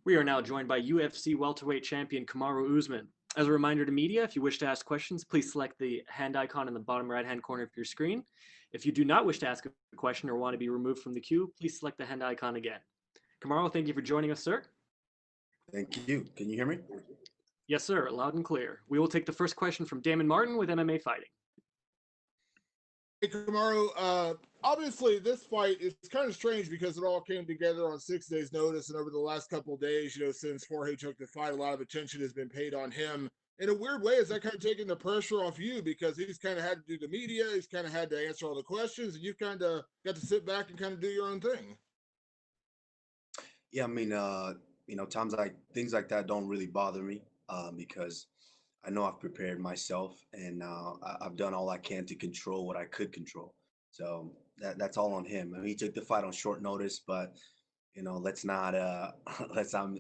We are now joined by UFC welterweight champion Kamaru Usman. As a reminder to media, if you wish to ask questions, please select the hand icon in the bottom right-hand corner of your screen. If you do not wish to ask a question or want to be removed from the queue, please select the hand icon again. Kamaru, thank you for joining us, sir. Thank you. Can you hear me? Yes, sir, loud and clear. We will take the first question from Damon Martin with MMA Fighting. Hey, Kamaru, obviously this fight is kind of strange because it all came together on 6 days' notice, and over the last couple of days, since Jorge took the fight, a lot of attention has been paid on him. In a weird way, is that kind of taking the pressure off you because he's kind of had to do the media, he's kind of had to answer all the questions, and you've kind of got to sit back and kind of do your own thing? Yeah, I mean, things like that don't really bother me because I know I've prepared myself and I've done all I can to control what I could control. So that's all on him. I mean, he took the fight on short notice, but let's not let's not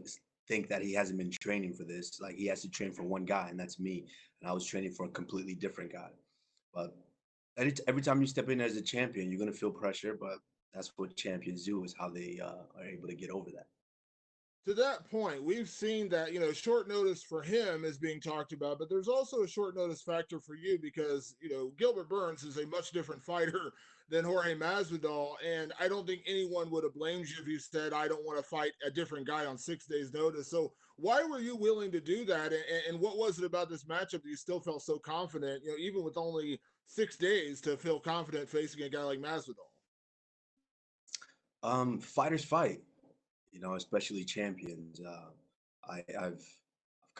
think that he hasn't been training for this. Like he has to train for one guy, and that's me. And I was training for a completely different guy. But every time you step in as a champion, you're gonna feel pressure. But that's what champions do, is how they are able to get over that. To that point, we've seen that, short notice for him is being talked about, but there's also a short notice factor for you because, Gilbert Burns is a much different fighter than Jorge Masvidal. And I don't think anyone would have blamed you if you said, I don't want to fight a different guy on 6 days' notice. So why were you willing to do that? And what was it about this matchup that you still felt so confident, even with only 6 days to feel confident facing a guy like Masvidal? Fighters fight, especially champions. I've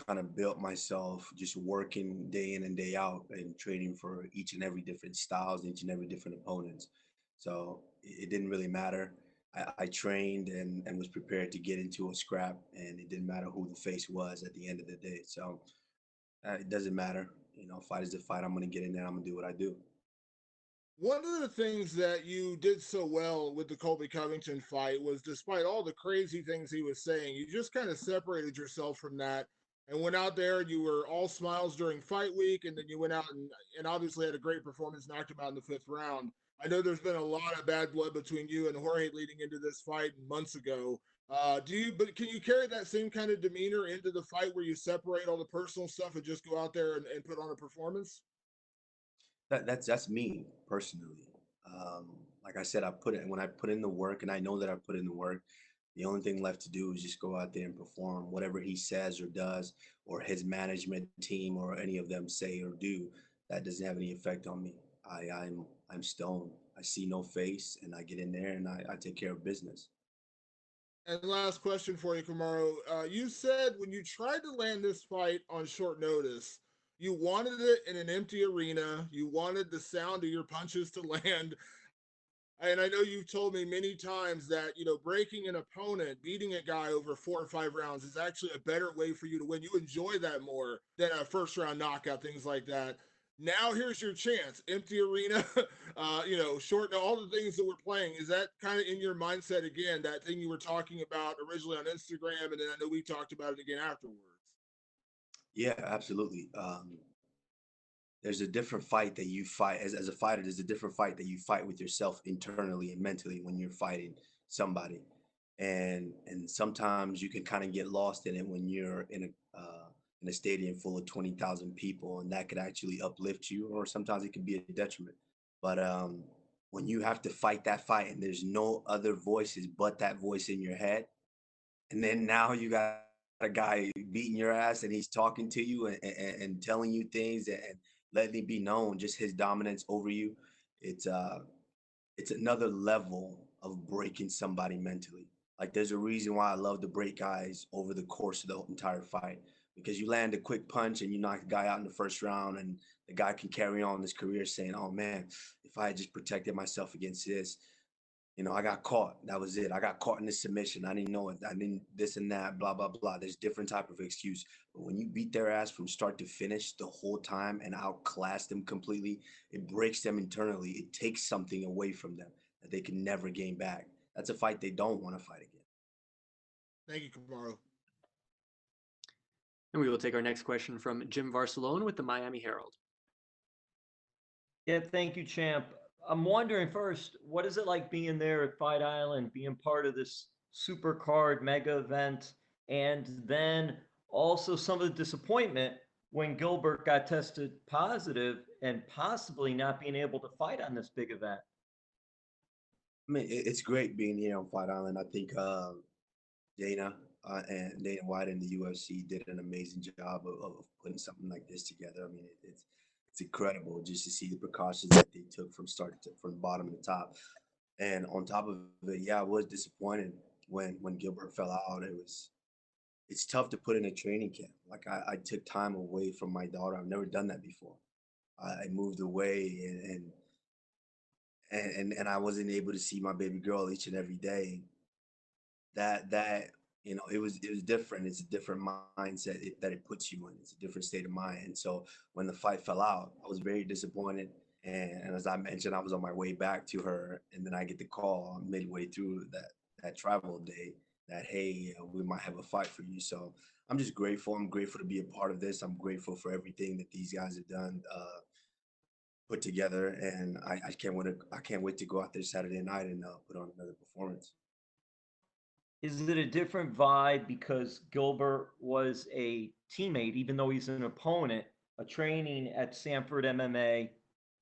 kind of built myself just working day in and day out and training for each and every different styles, each and every different opponents. So it didn't really matter. I trained and was prepared to get into a scrap, and it didn't matter who the face was at the end of the day. So it doesn't matter. Fight is a fight. I'm going to get in there. I'm going to do what I do. One of the things that you did so well with the Colby Covington fight was, despite all the crazy things he was saying, you just kind of separated yourself from that and went out there and you were all smiles during fight week, and then you went out and obviously had a great performance, knocked him out in the 5th round. I know there's been a lot of bad blood between you and Jorge leading into this fight months ago. But can you carry that same kind of demeanor into the fight where you separate all the personal stuff and just go out there and put on a performance? That's me personally. Um, like I said, when I put in the work, and I know that I put in the work. The only thing left to do is just go out there and perform whatever he says or does, or his management team or any of them say or do. That doesn't have any effect on me. I'm stone. I see no face, and I get in there and I take care of business. And last question for you, Kamaru. You said when you tried to land this fight on short notice, you wanted it in an empty arena. You wanted the sound of your punches to land. And I know you've told me many times that, breaking an opponent, beating a guy over 4 or 5 rounds is actually a better way for you to win. You enjoy that more than a first round knockout, things like that. Now here's your chance. Empty arena, short, all the things that we're playing. Is that kind of in your mindset again, that thing you were talking about originally on Instagram? And then I know we talked about it again afterwards. Yeah, absolutely. There's a different fight that you fight as a fighter. There's a different fight that you fight with yourself internally and mentally when you're fighting somebody, and sometimes you can kind of get lost in it when you're in a stadium full of 20,000 people, and that could actually uplift you, or sometimes it can be a detriment. But when you have to fight that fight and there's no other voices but that voice in your head, and then now you got a guy beating your ass and he's talking to you and telling you things and letting it be known just his dominance over you. It's uh it's another level of breaking somebody mentally. Like there's a reason why I love to break guys over the course of the entire fight, because you land a quick punch and you knock the guy out in the first round, and the guy can carry on his career saying, oh man, if I had just protected myself against this, I got caught. That was it. I got caught in this submission. I didn't know it. I didn't this and that, blah, blah, blah. There's different type of excuse. But when you beat their ass from start to finish the whole time and outclass them completely, it breaks them internally. It takes something away from them that they can never gain back. That's a fight they don't want to fight again. Thank you, Kamaru. And we will take our next question from Jim Varsalone with the Miami Herald. Yeah, thank you, champ. I'm wondering first, what is it like being there at Fight Island, being part of this super card mega event? and then also some of the disappointment when Gilbert got tested positive and possibly not being able to fight on this big event. I mean, it's great being here on Fight Island. I think Dana and Dana White and the UFC did an amazing job of putting something like this together. I mean, it's incredible just to see the precautions that they took from bottom to top. And on top of it, yeah, I was disappointed when Gilbert fell out. It's tough to put in a training camp. Like I took time away from my daughter. I've never done that before. I moved away and I wasn't able to see my baby girl each and every day. That it was different. It's a different mindset that it puts you in. It's a different state of mind. And so when the fight fell out, I was very disappointed. And as I mentioned, I was on my way back to her, and then I get the call midway through that travel day that, hey, we might have a fight for you. So I'm just grateful. I'm grateful to be a part of this. I'm grateful for everything that these guys have done, put together, and I can't wait to go out there Saturday night and put on another performance. Is it a different vibe because Gilbert was a teammate, even though he's an opponent, a training at Sanford MMA,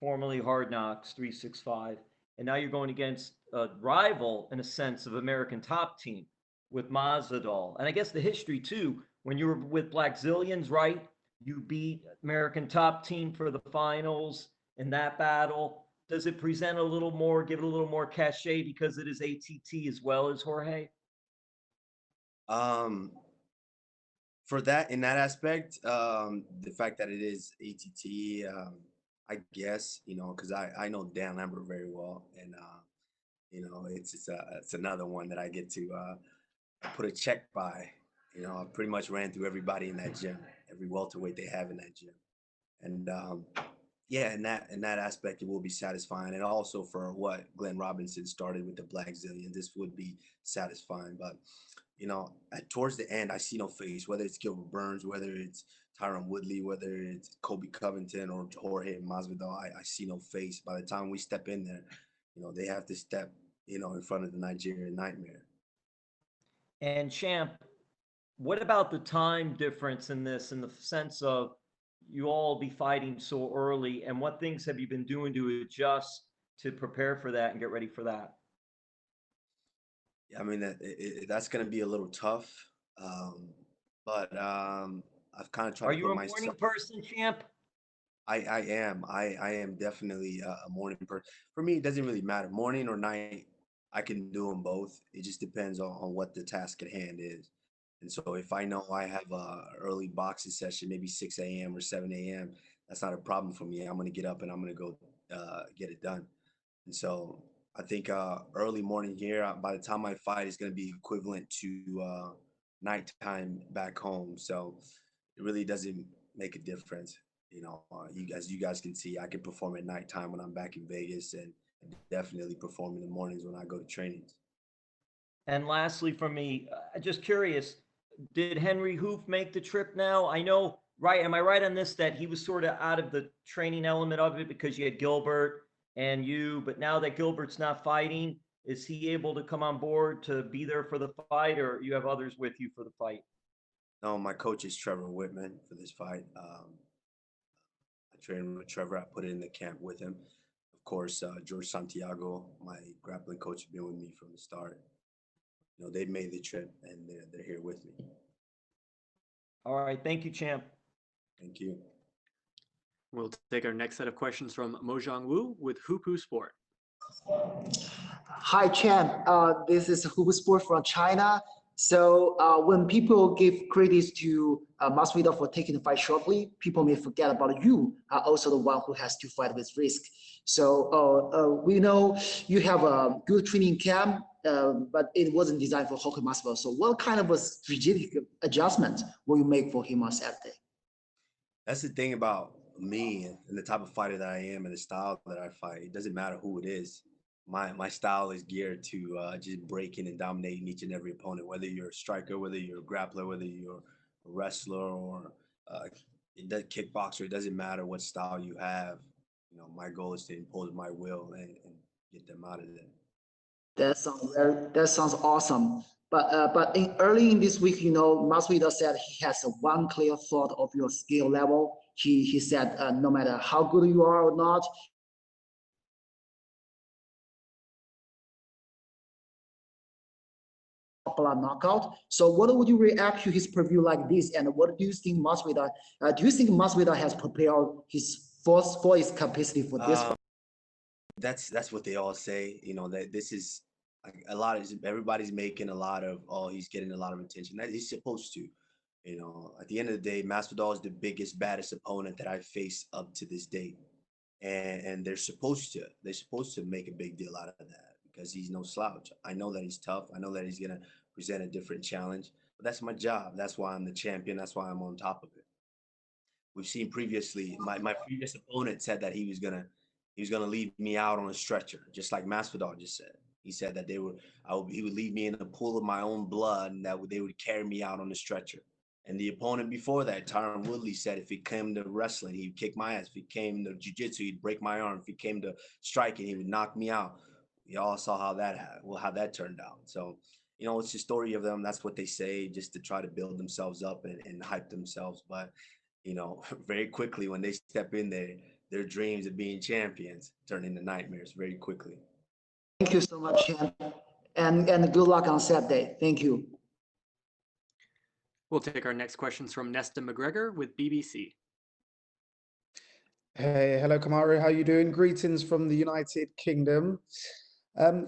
formerly Hard Knocks 365, and now you're going against a rival in a sense of American Top Team with Masvidal. And I guess the history too, when you were with Black Zillions, right? You beat American Top Team for the finals in that battle. Does it present a little more, give it a little more cachet because it is ATT as well as Jorge? Um, for that in that aspect, the fact that it is ATT, I guess because I know Dan Lambert very well, and it's another one that I get to put a check by. I pretty much ran through everybody in that gym, every welterweight they have in that gym, and yeah, in that aspect, it will be satisfying, and also for what Glenn Robinson started with the Black Zillion, this would be satisfying. But towards the end, I see no face, whether it's Gilbert Burns, whether it's Tyron Woodley, whether it's Kobe Covington or Jorge Masvidal. I see no face. By the time we step in there, they have to step, in front of the Nigerian Nightmare. And Champ, what about the time difference in this, in the sense of you all be fighting so early, and what things have you been doing to adjust to prepare for that and get ready for that? Yeah, I mean that's going to be a little tough, um, but I've kind of tried Are to you put a morning myself. person, Champ? I am definitely a morning person. For me, it doesn't really matter, morning or night. I can do them both. It just depends on what the task at hand is. And so if I know I have a early boxing session, maybe 6 a.m. or 7 a.m., that's not a problem for me. I'm gonna get up and I'm gonna go get it done. And so I think early morning here, by the time I fight, is gonna be equivalent to nighttime back home. So it really doesn't make a difference. You guys can see, I can perform at nighttime when I'm back in Vegas, and definitely perform in the mornings when I go to trainings. And lastly, for me, just curious, did Henry Hoof make the trip now? I know, right? Am I right on this that he was sort of out of the training element of it because you had Gilbert and you, but now that Gilbert's not fighting, is he able to come on board to be there for the fight, or you have others with you for the fight? No, my coach is Trevor Whitman for this fight. I trained with Trevor. I put it in the camp with him. Of course, George Santiago, my grappling coach, has been with me from the start. They've made the trip and they're here with me. All right. Thank you, Champ. Thank you. We'll take our next set of questions from Mojang Wu with Hupu Sport. Hi, Champ. This is Hugo Sport from China. So when people give credit to Masvidal for taking the fight shortly, people may forget about you are also the one who has to fight with risk. So we know you have a good training camp, but it wasn't designed for Jorge Masvidal. So what kind of a strategic adjustment will you make for him on Saturday? That's the thing about me and the type of fighter that I am and the style that I fight. It doesn't matter who it is. My style is geared to just breaking and dominating each and every opponent, whether you're a striker, whether you're a grappler, whether you're a wrestler or kickboxer. It doesn't matter what style you have. My goal is to impose my will and get them out of there. That sounds awesome. But early in this week, Masvidal said he has one clear thought of your skill level. He said no matter how good you are or not, knockout. So what would you react to his preview like this? And what do you think Masvidal? Do you think Masvidal has prepared his for his capacity for this? That's what they all say. That this is like a lot of everybody's making a lot of, oh, he's getting a lot of attention. That he's supposed to. At the end of the day, Masvidal is the biggest, baddest opponent that I face up to this date, and they're supposed to make a big deal out of that because he's no slouch. I know that he's tough. I know that he's gonna present a different challenge, but that's my job. That's why I'm the champion. That's why I'm on top of it. We've seen previously, my previous opponent said that he was gonna leave me out on a stretcher, just like Masvidal just said. He said that he would leave me in a pool of my own blood, and that they would carry me out on a stretcher. And the opponent before that, Tyron Woodley, said if it came to wrestling, he'd kick my ass. If it came to jiu-jitsu, he'd break my arm. If it came to striking, he would knock me out. We all saw how that turned out. So, it's the story of them. That's what they say, just to try to build themselves up and hype themselves. But, very quickly when they step in there, their dreams of being champions turn into nightmares very quickly. Thank you so much, Chan. And good luck on Saturday. Thank you. We'll take our next questions from Nesta McGregor with BBC. Hey, hello, Kamaru. How you doing? Greetings from the United Kingdom.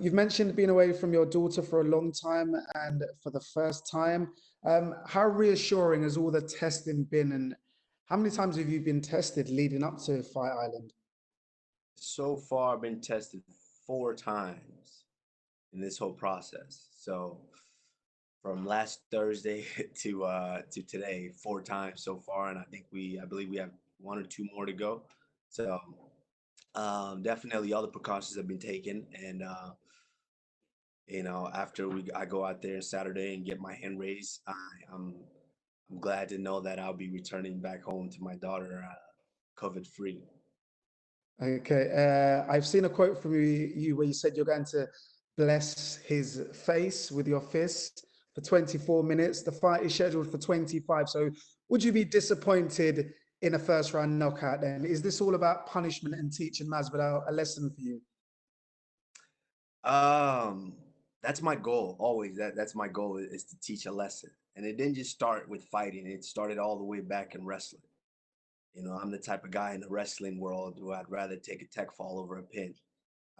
You've mentioned being away from your daughter for a long time and for the first time. How reassuring has all the testing been, and how many times have you been tested leading up to Fight Island? So far, I've been tested 4 times in this whole process. So from last Thursday to today, 4 times so far, and I believe we have 1 or 2 more to go. So definitely all the precautions have been taken, and after I go out there Saturday and get my hand raised, I'm glad to know that I'll be returning back home to my daughter COVID free. Okay, I've seen a quote from you where you said you're going to bless his face with your fist for 24 minutes. The fight is scheduled for 25. So would you be disappointed in a first round knockout then? Is this all about punishment and teaching Masvidal a lesson for you? That's my goal always. That's my goal, is to teach a lesson. And it didn't just start with fighting. It started all the way back in wrestling. I'm the type of guy in the wrestling world who I'd rather take a tech fall over a pin.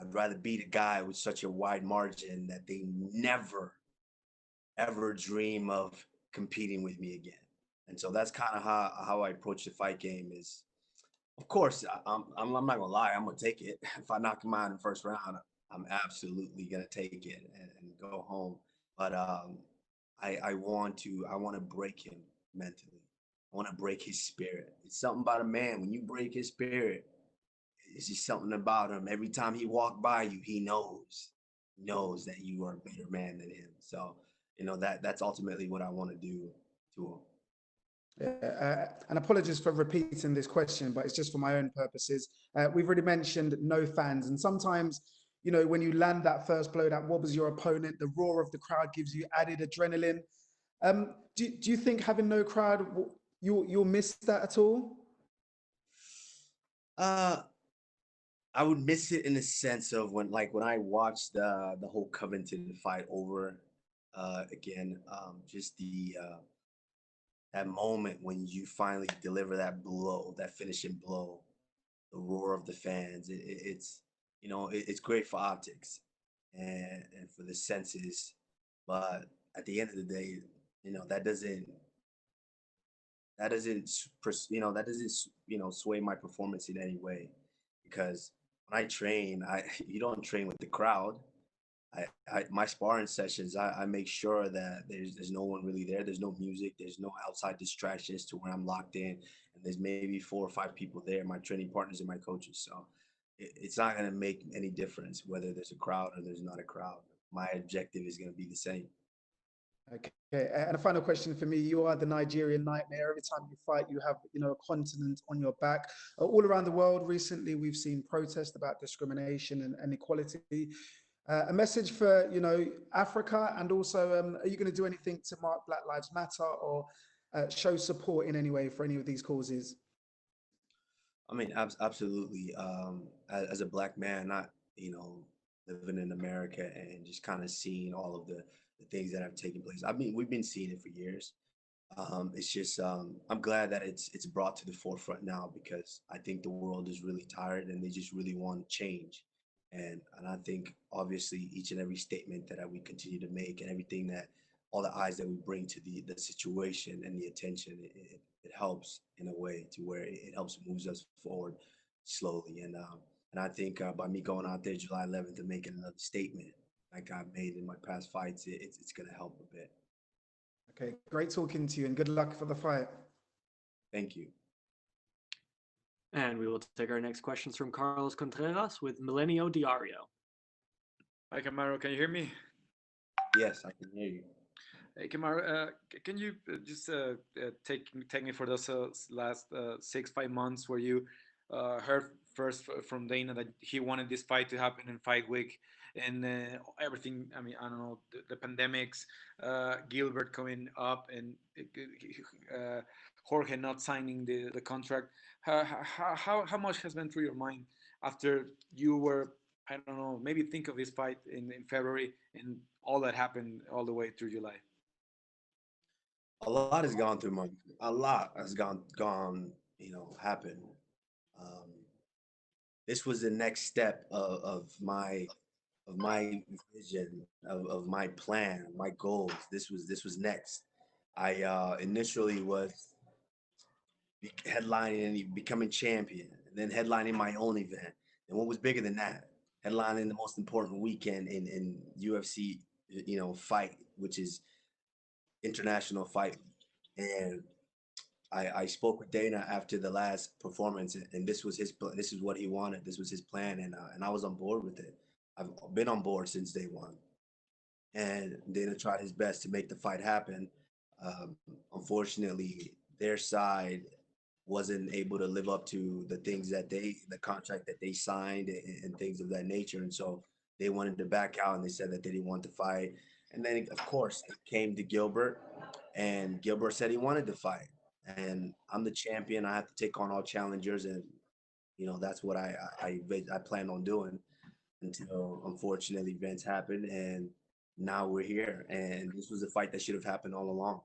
I'd rather beat a guy with such a wide margin that they never, ever dream of competing with me again. And so that's kind of how I approach the fight game. Is, of course, I'm not gonna lie, I'm gonna take it. If I knock him out in the first round, I'm absolutely gonna take it and go home. But I want to break him mentally. I want to break his spirit. It's something about a man. When you break his spirit, it's just something about him. Every time he walks by you, he knows that you are a better man than him. So, that's ultimately what I want to do to him. And apologies for repeating this question, but it's just for my own purposes. We've already mentioned no fans, and sometimes, when you land that first blow that wobbles your opponent, the roar of the crowd gives you added adrenaline. Do you think having no crowd, you'll miss that at all? I would miss it in the sense of when I watched the whole Covington fight over again, just that moment when you finally deliver that blow, that finishing blow, the roar of the fans. It's great for optics and for the senses, but at the end of the day, that doesn't sway my performance in any way, because when I train, you don't train with the crowd. My sparring sessions, I make sure that there's no one really there. There's no music. There's no outside distractions to where I'm locked in, and there's maybe 4 or 5 people there, my training partners and my coaches. So it's not going to make any difference whether there's a crowd or there's not a crowd. My objective is going to be the same. Okay, and a final question for me. You are the Nigerian nightmare. Every time you fight, you have, a continent on your back. All around the world recently, we've seen protests about discrimination and inequality. A message for, Africa, and also, are you going to do anything to mark Black Lives Matter or show support in any way for any of these causes? I mean, absolutely. As a black man, not, living in America and just kind of seeing all of the things that have taken place. I mean, we've been seeing it for years. It's just I'm glad that it's brought to the forefront now, because I think the world is really tired and they just really want change. And I think obviously each and every statement that we continue to make, and everything that all the eyes that we bring to the situation and the attention, it helps in a way to where it helps moves us forward slowly. And I think by me going out there July 11th and making another statement like I've made in my past fights, it's going to help a bit. Okay, great talking to you, and good luck for the fight. Thank you. And we will take our next questions from Carlos Contreras with Milenio Diario. Hi, Kamaru. Can you hear me? Yes, I can hear you. Hey, Kamaru, can you just take me for those last 5 months where you heard first from Dana that he wanted this fight to happen in fight week, and everything? I mean, I don't know, the pandemics, Gilbert coming up, and Jorge not signing the contract. How much has been through your mind after you were, I don't know, maybe think of this fight in February and all that happened all the way through July? A lot has gone through my, a lot has gone, happened. Um, this was the next step of my vision, of my plan, my goals. This was next. I initially was headlining and becoming champion, and then headlining my own event. And what was bigger than that? Headlining the most important weekend in UFC, fight, which is international fight. And I spoke with Dana after the last performance, and this was this is what he wanted. This was his plan, and I was on board with it. I've been on board since day one, and Dana tried his best to make the fight happen. Um, Unfortunately, their side wasn't able to live up to the contract that they signed, and things of that nature, and so they wanted to back out, and they said that they didn't want to fight. And then, of course, it came to Gilbert, and Gilbert said he wanted to fight. And I'm the champion. I have to take on all challengers, and that's what I plan on doing until unfortunately events happened, and now we're here. And this was a fight that should have happened all along.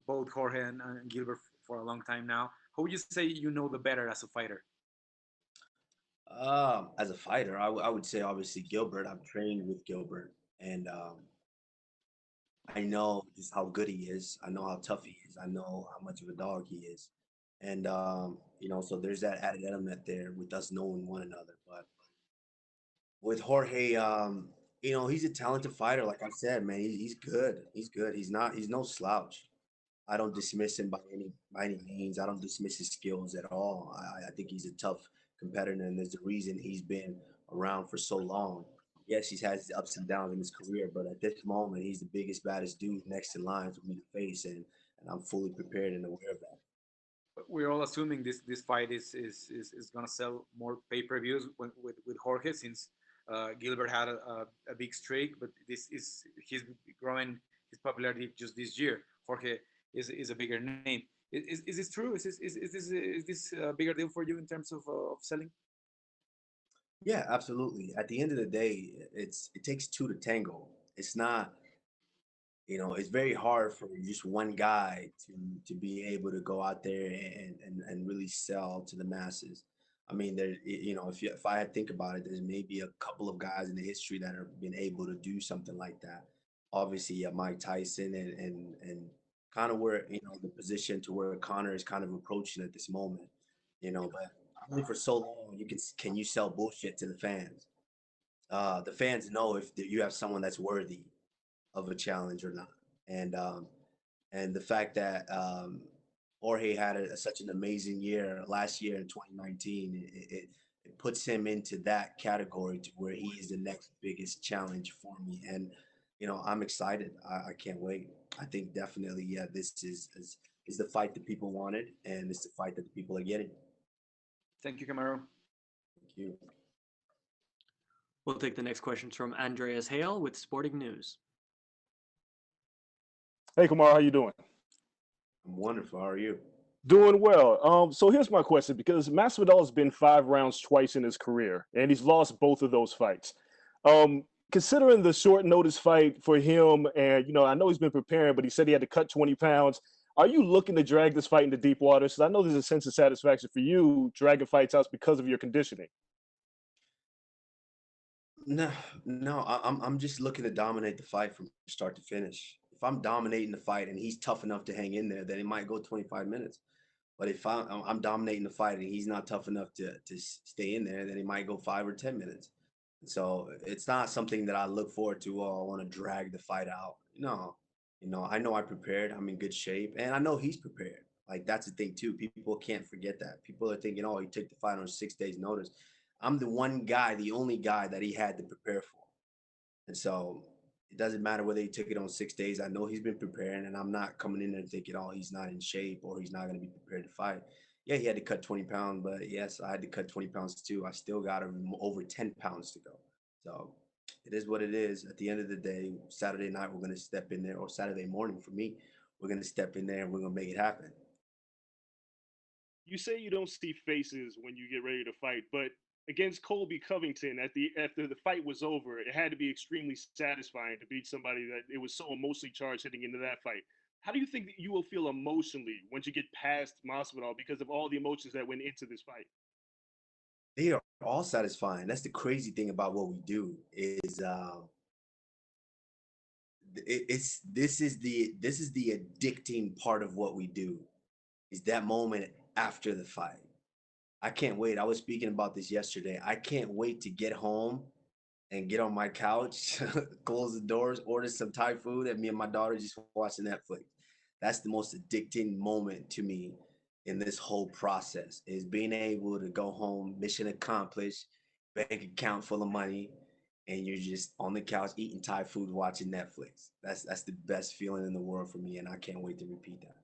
Both Jorge and Gilbert for a long time now. Who would you say you know the better as a fighter? As a fighter, I would say obviously Gilbert. I've trained with Gilbert, and I know just how good he is. I know how tough he is. I know how much of a dog he is. And so there's that added element there with us knowing one another. But with Jorge, he's a talented fighter. Like I said, man, he's good. He's good. He's no slouch. I don't dismiss him by any means. I don't dismiss his skills at all. I think he's a tough competitor, and there's a reason he's been around for so long. Yes, he's had his ups and downs in his career, but at this moment, he's the biggest, baddest dude next in line for me to face, and I'm fully prepared and aware of that. We're all assuming this fight is gonna sell more pay-per-views with Jorge, since Gilbert had a big streak, but he's growing his popularity just this year. Jorge is a bigger name. Is this true? Is this a bigger deal for you in terms of selling? Yeah, absolutely. At the end of the day, it takes two to tango. It's not, it's very hard for just one guy to be able to go out there and really sell to the masses. I mean, if I had to think about it, there's maybe a couple of guys in the history that have been able to do something like that. Obviously, Mike Tyson, and kind of where, the position to where Connor is kind of approaching at this moment. But only for so long can you sell bullshit to the fans. The fans know if you have someone that's worthy of a challenge or not. And the fact that Jorge had such an amazing year last year in 2019, it puts him into that category to where he is the next biggest challenge for me. And I'm excited. I can't wait. I think definitely, yeah, this is the fight that people wanted, and it's the fight that the people are getting. Thank you, Camaro. Thank you. We'll take the next questions from Andreas Hale with Sporting News. Hey, Kamar, how you doing? I'm wonderful. How are you? Doing well. So here's my question, because Masvidal has been 5 rounds twice in his career, and he's lost both of those fights. Considering the short notice fight for him, and I know he's been preparing, but he said he had to cut 20 pounds. Are you looking to drag this fight into deep waters? So I know there's a sense of satisfaction for you dragging fights out because of your conditioning. No, no. I'm just looking to dominate the fight from start to finish. If I'm dominating the fight and he's tough enough to hang in there, then it might go 25 minutes. But if I'm dominating the fight and he's not tough enough to stay in there, then it might go 5 or 10 minutes. So it's not something that I look forward to. Oh, I want to drag the fight out. No, I know I prepared. I'm in good shape, and I know he's prepared. Like that's the thing too. People can't forget that. People are thinking, oh, he took the fight on 6 days' notice. I'm the one guy, the only guy that he had to prepare for. And so it doesn't matter whether he took it on 6 days. I know he's been preparing, and I'm not coming in there thinking, oh, he's not in shape or he's not going to be prepared to fight. Yeah, he had to cut 20 pounds, but yes, I had to cut 20 pounds too. I still got over 10 pounds to go. So it is what it is. At the end of the day, Saturday night, we're going to step in there, or Saturday morning for me, we're going to step in there and we're going to make it happen. You say you don't see faces when you get ready to fight, but against Colby Covington after the fight was over, it had to be extremely satisfying to beat somebody that it was so emotionally charged heading into that fight. How do you think that you will feel emotionally once you get past Masvidal because of all the emotions that went into this fight? They are all satisfying. That's the crazy thing about what we do is this is the addicting part of what we do, is that moment after the fight. I can't wait. I was speaking about this yesterday. I can't wait to get home and get on my couch, close the doors, order some Thai food, and me and my daughter just watching Netflix. That's the most addicting moment to me in this whole process, is being able to go home, mission accomplished, bank account full of money, and you're just on the couch eating Thai food, watching Netflix. That's the best feeling in the world for me, and I can't wait to repeat that.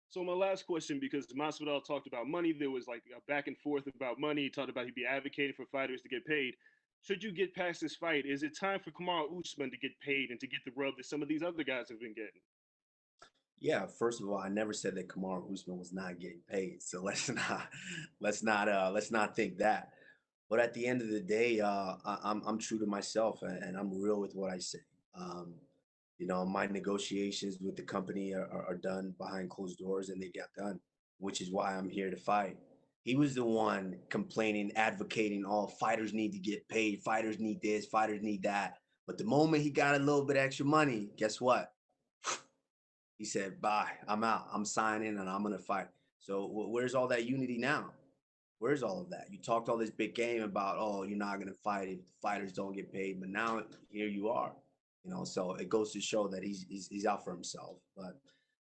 So my last question, because Masvidal talked about money, there was like a back and forth about money. He talked about he'd be advocating for fighters to get paid. Should you get past this fight, is it time for Kamaru Usman to get paid and to get the rub that some of these other guys have been getting? Yeah, first of all, I never said that Kamaru Usman was not getting paid. So let's not think that. But at the end of the day, I'm true to myself, and I'm real with what I say. Um, my negotiations with the company are done behind closed doors, and they get done, which is why I'm here to fight. He was the one complaining, advocating, all fighters need to get paid, fighters need this, fighters need that. But the moment he got a little bit extra money, guess what? He said, bye, I'm out. I'm signing and I'm going to fight. So where's all that unity now? Where's all of that? You talked all this big game about, oh, you're not going to fight if the fighters don't get paid. But now here you are, so it goes to show that he's out for himself. But,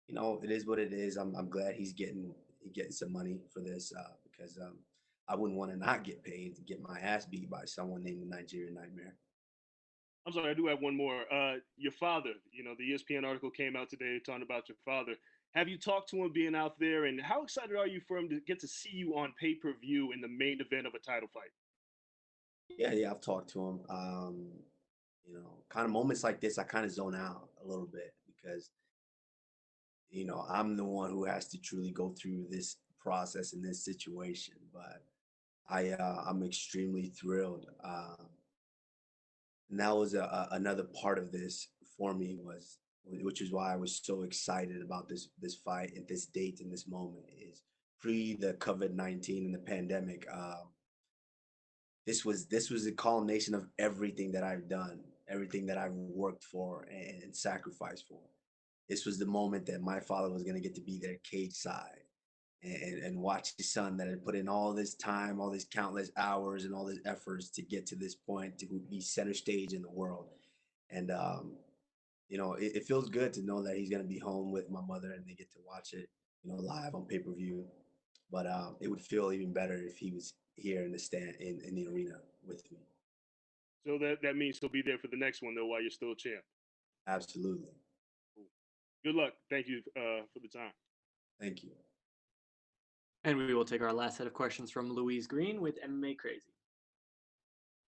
it is what it is. I'm glad he's getting some money for this because I wouldn't want to not get paid to get my ass beat by someone named the Nigerian Nightmare. I'm sorry, I do have one more. Your father, the ESPN article came out today talking about your father. Have you talked to him being out there, and how excited are you for him to get to see you on pay-per-view in the main event of a title fight? Yeah, I've talked to him. Kind of moments like this, I kind of zone out a little bit because, I'm the one who has to truly go through this process in this situation. But I'm extremely thrilled. And that was another part of this for me, which is why I was so excited about this fight and this date and this moment, is pre the COVID-19 and the pandemic. This was a culmination of everything that I've done, everything that I've worked for and sacrificed for. This was the moment that my father was going to get to be there cage side and watch his son that had put in all this time, all these countless hours, and all these efforts to get to this point to be center stage in the world. And it feels good to know that he's going to be home with my mother and they get to watch it, live on pay-per-view. But it would feel even better if he was here in the stand in the arena with me. So that means he'll be there for the next one, though, while you're still a champ. Absolutely. Cool. Good luck. Thank you for the time. Thank you. And we will take our last set of questions from Louise Green with MMA Crazy.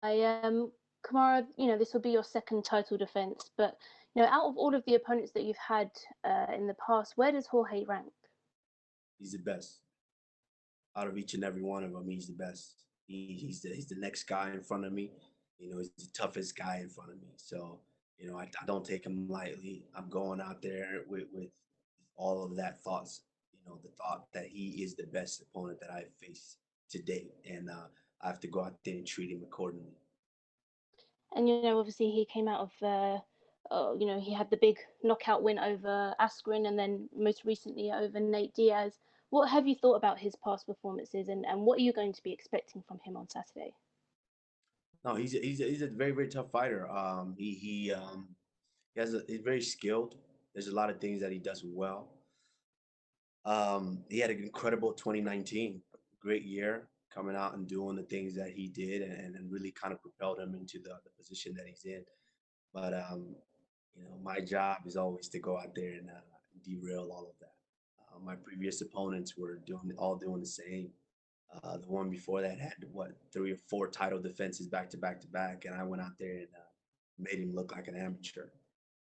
I am Kamaru, this will be your second title defense, but out of all of the opponents that you've had in the past, where does Jorge rank? He's the best. Out of each and every one of them, he's the best. He's the next guy in front of me. He's the toughest guy in front of me. So, I don't take him lightly. I'm going out there with all of that thoughts, the thought that he is the best opponent that I've faced to date. And I have to go out there and treat him accordingly. And obviously he came out of he had the big knockout win over Askren, and then most recently over Nate Diaz. What have you thought about his past performances, and what are you going to be expecting from him on Saturday? No, he's a very, very tough fighter. He's very skilled. There's a lot of things that he does well. He had an incredible 2019, great year, coming out and doing the things that he did, and really kind of propelled him into the position that he's in. But my job is always to go out there and derail all of that. My previous opponents were doing the same. The one before that had 3 or 4 title defenses back to back to back, and I went out there and made him look like an amateur.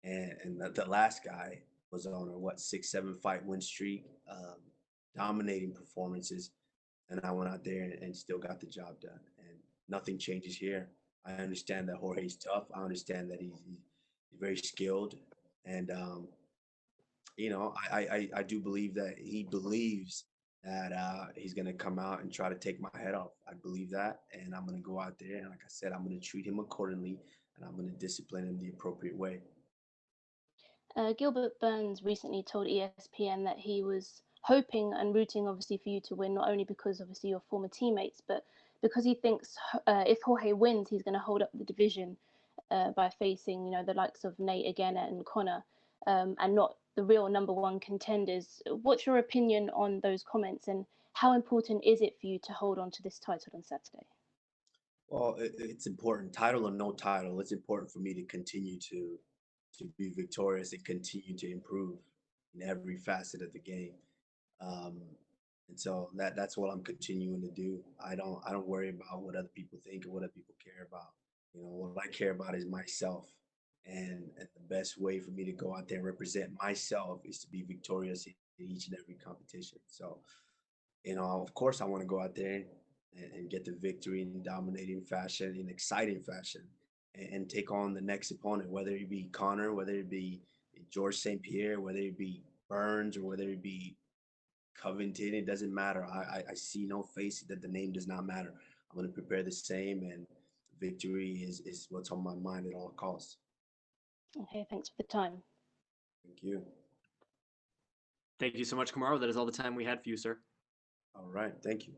And the last guy was on a 6-7 fight win streak, dominating performances, and I went out there and still got the job done. And nothing changes here. I understand that Jorge's tough. I understand that he's very skilled, and I do believe that he believes that he's gonna come out and try to take my head off. I believe that, and I'm gonna go out there and, like I said, I'm gonna treat him accordingly, and I'm gonna discipline him the appropriate way. Gilbert Burns recently told ESPN that he was hoping and rooting, obviously, for you to win, not only because, obviously, you're former teammates, but because he thinks if Jorge wins, he's going to hold up the division by facing, the likes of Nate again and Conor, and not the real #1 contenders. What's your opinion on those comments, and how important is it for you to hold on to this title on Saturday? Well, it's important, title or no title. It's important for me to continue to be victorious and continue to improve in every facet of the game. Um, and so that's what I'm continuing to do. I don't worry about what other people think or what other people care about. What I care about is myself. And the best way for me to go out there and represent myself is to be victorious in each and every competition. So, of course I want to go out there and get the victory in dominating fashion, in exciting fashion, and take on the next opponent, whether it be Connor, whether it be George St. Pierre, whether it be Burns, or whether it be Covington. It doesn't matter. I see no face that the name does not matter. I'm going to prepare the same, and victory is what's on my mind at all costs. Okay, thanks for the time. Thank you. Thank you so much, Kamaru. That is all the time we had for you, sir. All right. Thank you.